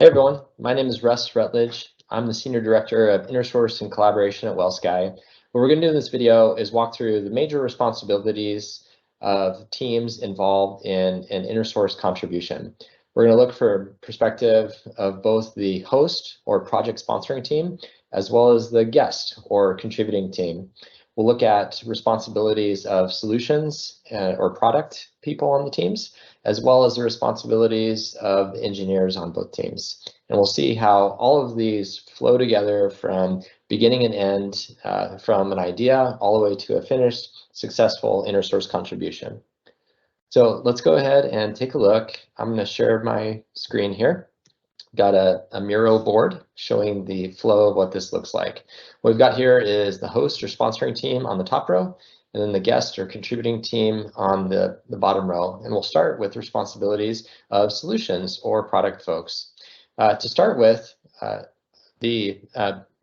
Hey everyone, my name is Russ Rutledge. I'm the Senior Director of InnerSource and Collaboration at WellSky. What we're going to do in this video is walk through the major responsibilities of teams involved in an InnerSource contribution. We're going to look for perspective of both the host or project sponsoring team, as well as the guest or contributing team. We'll look at responsibilities of solutions or product people on the teams, as well as the responsibilities of the engineers on both teams. And we'll see how all of these flow together from beginning and end, from an idea all the way to a finished, successful InnerSource contribution. So let's go ahead and take a look. I'm going to share my screen here. Got a mural board showing the flow of what this looks like. What we've got here is the host or sponsoring team on the top row, and then the guest or contributing team on the bottom row. And we'll start with responsibilities of solutions or product folks. To start with, the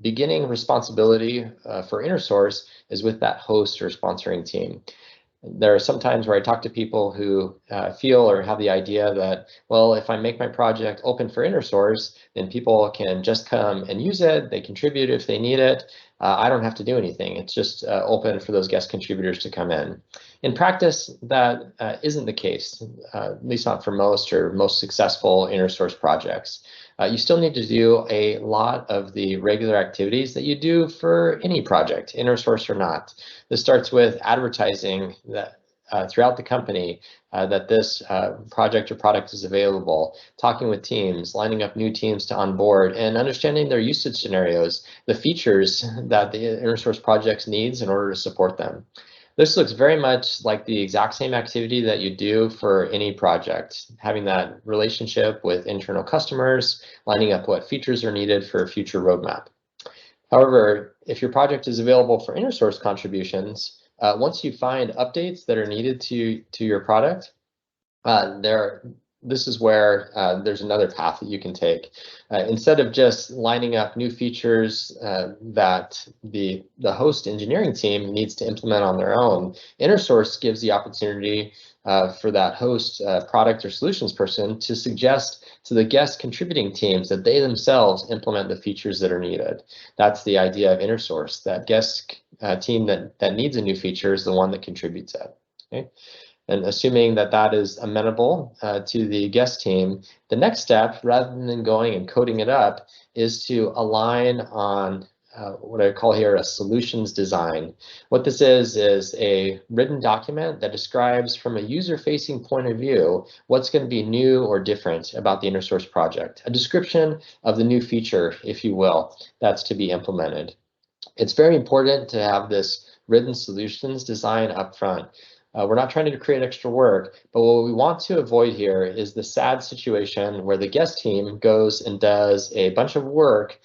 beginning responsibility for InnerSource is with that host or sponsoring team. There are some times where I talk to people who feel or have the idea that, well, if I make my project open for InnerSource, then people can just come and use it. They contribute if they need it. I don't have to do anything. It's just open for those guest contributors to come in. In practice, that isn't the case, at least not for most or most successful InnerSource projects. You still need to do a lot of the regular activities that you do for any project, InnerSource or not. This starts with advertising that throughout the company that this project or product is available, talking with teams, lining up new teams to onboard, and understanding their usage scenarios, the features that the InnerSource projects needs in order to support them. This looks very much like the exact same activity that you do for any project, having that relationship with internal customers, lining up what features are needed for a future roadmap. However, if your project is available for InnerSource contributions, once you find updates that are needed to your product, this is where there's another path that you can take. Instead of just lining up new features that the host engineering team needs to implement on their own, InnerSource gives the opportunity for that host product or solutions person to suggest to the guest contributing teams that they themselves implement the features that are needed. That's the idea of InnerSource. That guest team that needs a new feature is the one that contributes it. Okay? And assuming that that is amenable to the guest team, the next step, rather than going and coding it up, is to align on what I call here a solutions design. What this is a written document that describes from a user-facing point of view what's going to be new or different about the InnerSource project, a description of the new feature, if you will, that's to be implemented. It's very important to have this written solutions design up front. We're not trying to create extra work, but what we want to avoid here is the sad situation where the guest team goes and does a bunch of work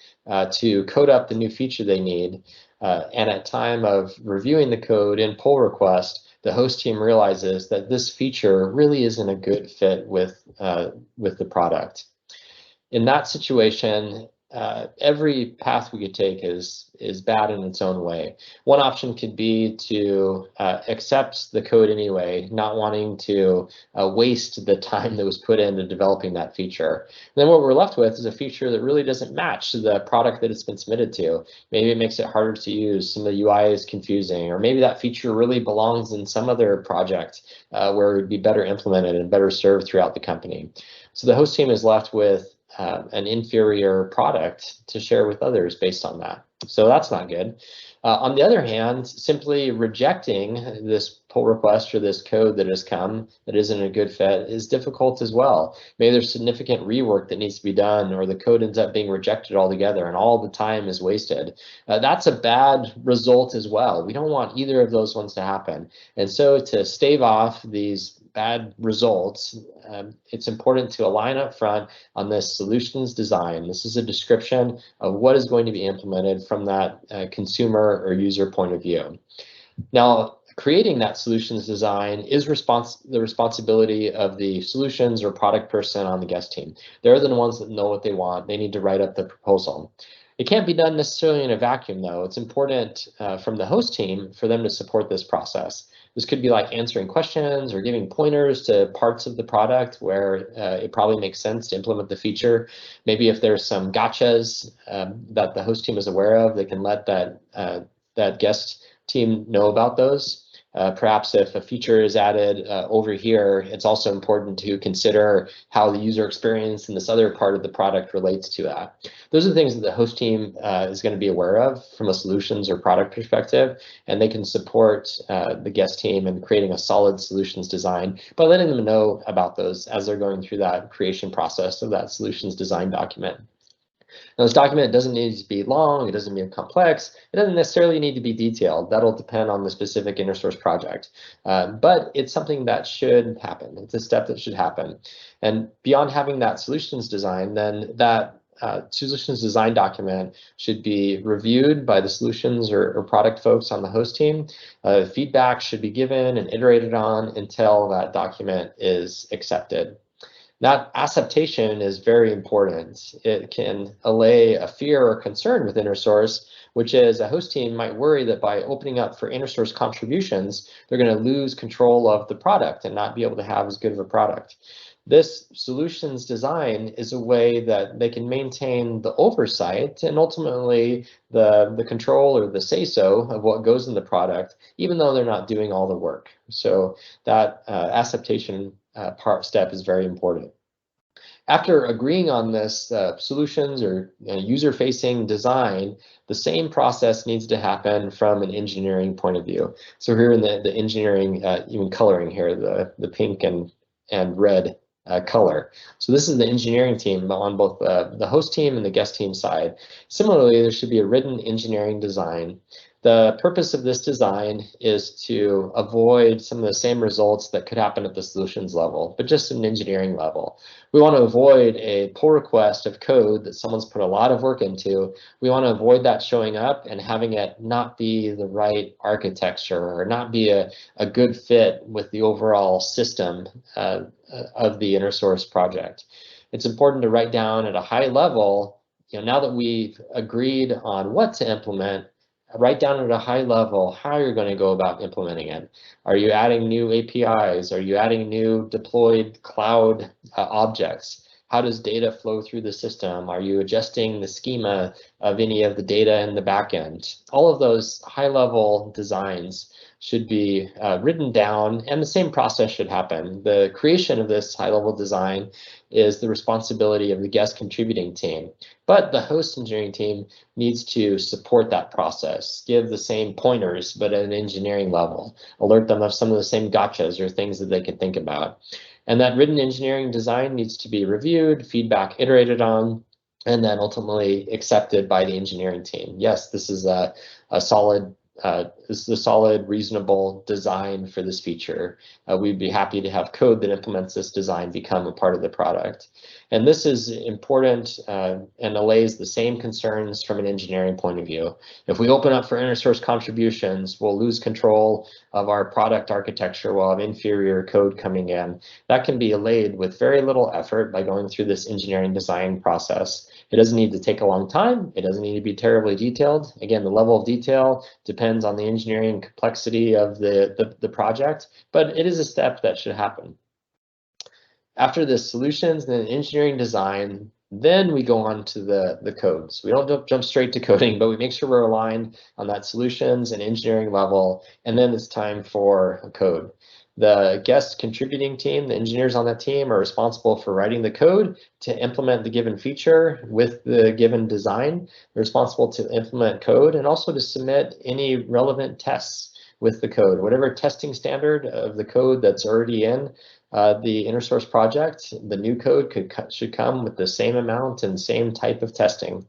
to code up the new feature they need. And at time of reviewing the code in pull request, the host team realizes that this feature really isn't a good fit with the product. In that situation, every path we could take is bad in its own way. One option could be to accept the code anyway, not wanting to waste the time that was put into developing that feature. And then what we're left with is a feature that really doesn't match the product that it's been submitted to. Maybe it makes it harder to use, some of the UI is confusing, or maybe that feature really belongs in some other project where it would be better implemented and better served throughout the company. So the host team is left with an inferior product to share with others based on that. So that's not good. On the other hand, simply rejecting this pull request or this code that has come that isn't a good fit is difficult as well. Maybe there's significant rework that needs to be done, or the code ends up being rejected altogether and all the time is wasted. That's a bad result as well. We don't want either of those ones to happen. And so to stave off these bad results, it's important to align up front on this solutions design. This is a description of what is going to be implemented from that consumer or user point of view. Now, creating that solutions design is the responsibility of the solutions or product person on the guest team. They're the ones that know what they want. They need to write up the proposal. It can't be done necessarily in a vacuum, though. It's important from the host team for them to support this process. This could be like answering questions or giving pointers to parts of the product where it probably makes sense to implement the feature. Maybe if there's some gotchas that the host team is aware of, they can let that guest team know about those. Perhaps if a feature is added over here, it's also important to consider how the user experience in this other part of the product relates to that. Those are the things that the host team is going to be aware of from a solutions or product perspective, and they can support the guest team in creating a solid solutions design by letting them know about those as they're going through that creation process of that solutions design document. Now, this document doesn't need to be long, it doesn't need to be complex, it doesn't necessarily need to be detailed. That'll depend on the specific InnerSource project, but it's something that should happen. It's a step that should happen. And beyond having that solutions design, then that solutions design document should be reviewed by the solutions or product folks on the host team. Feedback should be given and iterated on until that document is accepted. That acceptation is very important. It can allay a fear or concern with InnerSource, which is a host team might worry that by opening up for InnerSource contributions, they're going to lose control of the product and not be able to have as good of a product. This solutions design is a way that they can maintain the oversight and ultimately the control or the say-so of what goes in the product, even though they're not doing all the work. So that acceptation step is very important. After agreeing on this solutions or user-facing design, the same process needs to happen from an engineering point of view. So here in the engineering, even coloring here, the pink and red color. So this is the engineering team on both the host team and the guest team side. Similarly, there should be a written engineering design. The purpose of this design is to avoid some of the same results that could happen at the solutions level, but just at an engineering level. We want to avoid a pull request of code that someone's put a lot of work into. We want to avoid that showing up and having it not be the right architecture or not be a good fit with the overall system of the InnerSource project. It's important to write down at a high level, now that we've agreed on what to implement, write down at a high level how you're going to go about implementing it. Are you adding new APIs? Are you adding new deployed cloud objects? How does data flow through the system? Are you adjusting the schema of any of the data in the backend? All of those high-level designs should be written down, and the same process should happen. The creation of this high-level design is the responsibility of the guest contributing team, but the host engineering team needs to support that process, give the same pointers, but at an engineering level, alert them of some of the same gotchas or things that they could think about. And that written engineering design needs to be reviewed, feedback iterated on, and then ultimately accepted by the engineering team. Yes, this is a solid, reasonable design for this feature. We'd be happy to have code that implements this design become a part of the product. And this is important and allays the same concerns from an engineering point of view. If we open up for InnerSource contributions, we'll lose control of our product architecture. We'll have inferior code coming in. That can be allayed with very little effort by going through this engineering design process. It doesn't need to take a long time. It doesn't need to be terribly detailed. Again, the level of detail depends on the engineering complexity of the project, but it is a step that should happen. After the solutions and engineering design, then we go on to the codes. We don't jump straight to coding, but we make sure we're aligned on that solutions and engineering level, and then it's time for code. The guest contributing team, the engineers on that team, are responsible for writing the code to implement the given feature with the given design. They're responsible to implement code and also to submit any relevant tests with the code. Whatever testing standard of the code that's already in the InnerSource project, the new code should come with the same amount and same type of testing.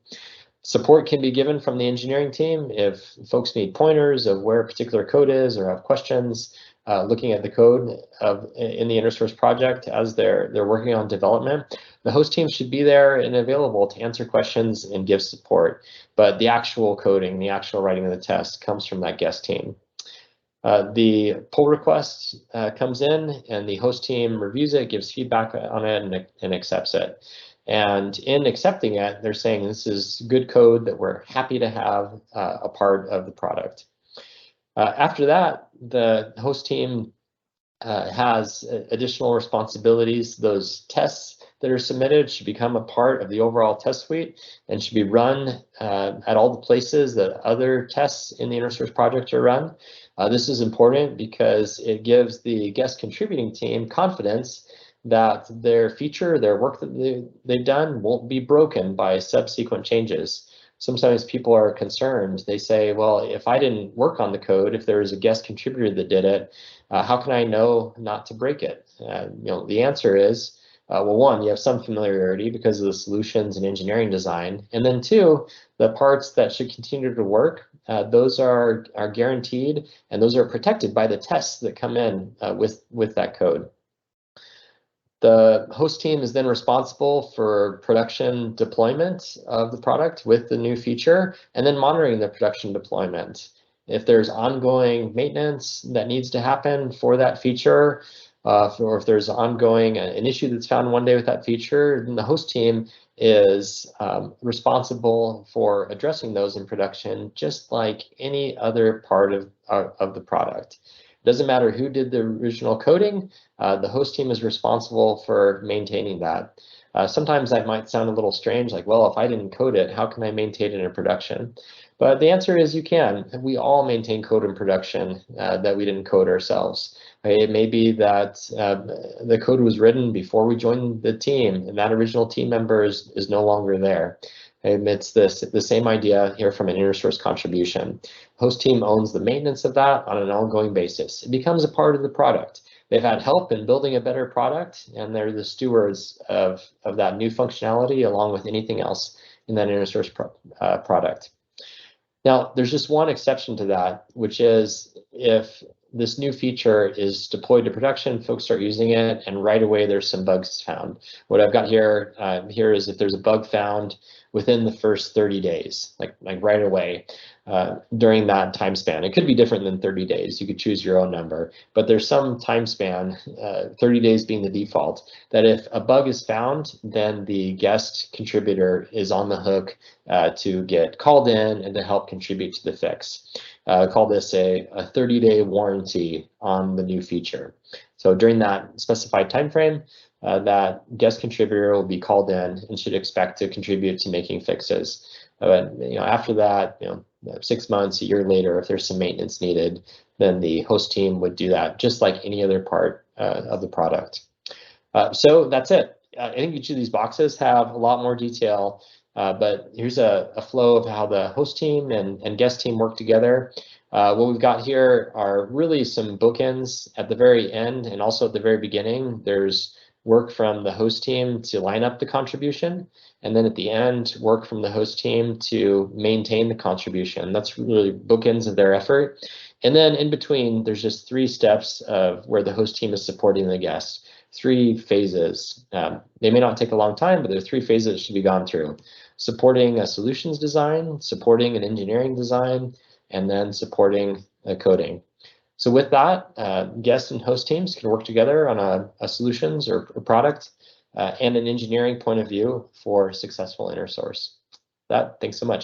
Support can be given from the engineering team if folks need pointers of where a particular code is or have questions looking at the code in the InnerSource project as they're working on development. The host team should be there and available to answer questions and give support, but the actual coding, the actual writing of the test comes from that guest team. The pull request comes in and the host team reviews it, gives feedback on it, and accepts it. And in accepting it, they're saying this is good code that we're happy to have a part of the product. After that, the host team has additional responsibilities. Those tests that are submitted should become a part of the overall test suite and should be run at all the places that other tests in the InnerSource project are run. This is important because it gives the guest contributing team confidence that their feature, their work that they've done won't be broken by subsequent changes. Sometimes people are concerned. They say, well, if I didn't work on the code, if there was a guest contributor that did it, how can I know not to break it? The answer is, well, one, you have some familiarity because of the solutions and engineering design. And then two, the parts that should continue to work, those are guaranteed, and those are protected by the tests that come in with that code. The host team is then responsible for production deployment of the product with the new feature and then monitoring the production deployment. If there's ongoing maintenance that needs to happen for that feature, or if there's ongoing an issue that's found one day with that feature, then the host team is responsible for addressing those in production, just like any other part of the product. Doesn't matter who did the original coding, the host team is responsible for maintaining that. Sometimes that might sound a little strange, like, well, if I didn't code it, how can I maintain it in production? But the answer is you can. We all maintain code in production that we didn't code ourselves. It may be that the code was written before we joined the team, and that original team member is no longer there. It's the same idea here from an InnerSource contribution. Host team owns the maintenance of that on an ongoing basis. It becomes a part of the product. They've had help in building a better product, and they're the stewards of that new functionality along with anything else in that InnerSource product. Now, there's just one exception to that, which is if this new feature is deployed to production, folks start using it, and right away there's some bugs found. What I've got here is if there's a bug found within the first 30 days, like right away during that time span. It could be different than 30 days. You could choose your own number, but there's some time span, 30 days being the default, that if a bug is found, then the guest contributor is on the hook to get called in and to help contribute to the fix. Call this a 30-day warranty on the new feature. So during that specified time frame, that guest contributor will be called in and should expect to contribute to making fixes. But after that, 6 months, a year later, if there's some maintenance needed, then the host team would do that, just like any other part of the product. So that's it. I think each of these boxes have a lot more detail, but here's a flow of how the host team and guest team work together. What we've got here are really some bookends at the very end and also at the very beginning. There's work from the host team to line up the contribution, and then at the end, work from the host team to maintain the contribution. That's really bookends of their effort. And then in between, there's just 3 steps of where the host team is supporting the guest. 3 phases. They may not take a long time, but there are 3 phases that should be gone through. Supporting a solutions design, supporting an engineering design, and then supporting coding. So with that, guest and host teams can work together on a solutions or product and an engineering point of view for successful InnerSource. Thanks so much.